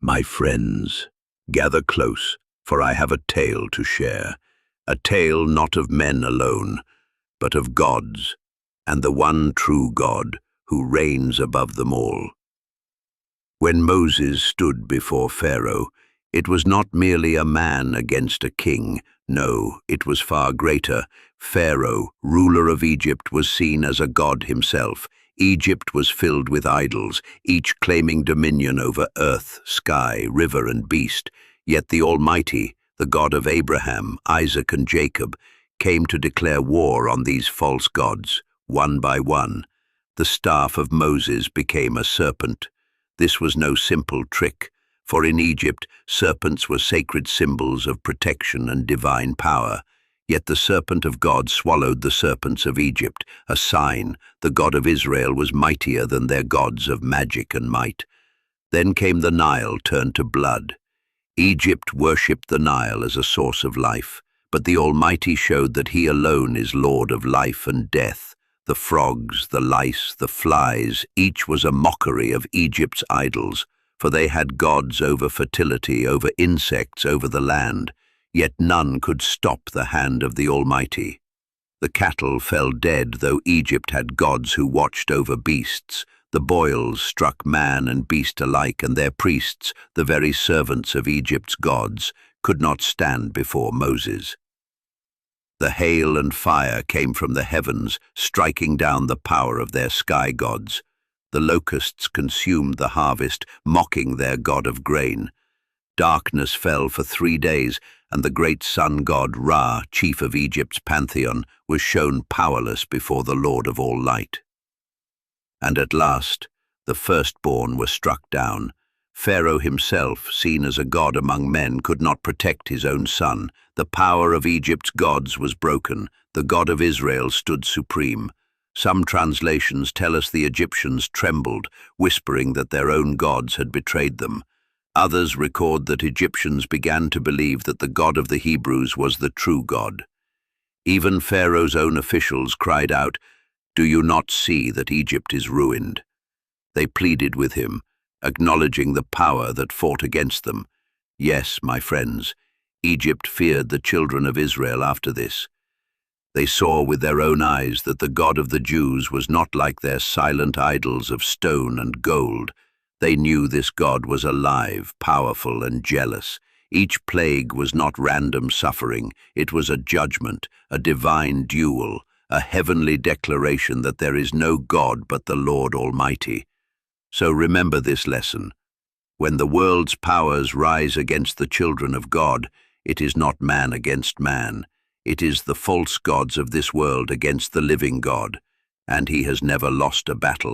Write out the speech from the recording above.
My friends, gather close, for I have a tale to share, a tale not of men alone, but of gods, and the one true God who reigns above them all. When Moses stood before Pharaoh, it was not merely a man against a king. No, it was far greater. Pharaoh, ruler of Egypt, was seen as a god himself. Egypt was filled with idols, each claiming dominion over earth, sky, river, and beast. Yet the Almighty, the God of Abraham, Isaac, and Jacob, came to declare war on these false gods, one by one. The staff of Moses became a serpent. This was no simple trick, for in Egypt, serpents were sacred symbols of protection and divine power. Yet the serpent of God swallowed the serpents of Egypt, a sign the God of Israel was mightier than their gods of magic and might. Then came the Nile, turned to blood. Egypt worshipped the Nile as a source of life, but the Almighty showed that He alone is Lord of life and death. The frogs, the lice, the flies, each was a mockery of Egypt's idols, for they had gods over fertility, over insects, over the land. Yet none could stop the hand of the Almighty. The cattle fell dead, though Egypt had gods who watched over beasts. The boils struck man and beast alike, and their priests, the very servants of Egypt's gods, could not stand before Moses. The hail and fire came from the heavens, striking down the power of their sky gods. The locusts consumed the harvest, mocking their god of grain. Darkness fell for 3 days, and the great sun god Ra, chief of Egypt's pantheon, was shown powerless before the Lord of all light. And at last, the firstborn were struck down. Pharaoh himself, seen as a god among men, could not protect his own son. The power of Egypt's gods was broken. The God of Israel stood supreme. Some translations tell us the Egyptians trembled, whispering that their own gods had betrayed them. Others record that Egyptians began to believe that the God of the Hebrews was the true God. Even Pharaoh's own officials cried out, "Do you not see that Egypt is ruined?" They pleaded with him, acknowledging the power that fought against them. Yes, my friends, Egypt feared the children of Israel after this. They saw with their own eyes that the God of the Jews was not like their silent idols of stone and gold. They knew this God was alive, powerful, and jealous. Each plague was not random suffering. It was a judgment, a divine duel, a heavenly declaration that there is no God but the Lord Almighty. So remember this lesson. When the world's powers rise against the children of God, it is not man against man. It is the false gods of this world against the living God, and He has never lost a battle.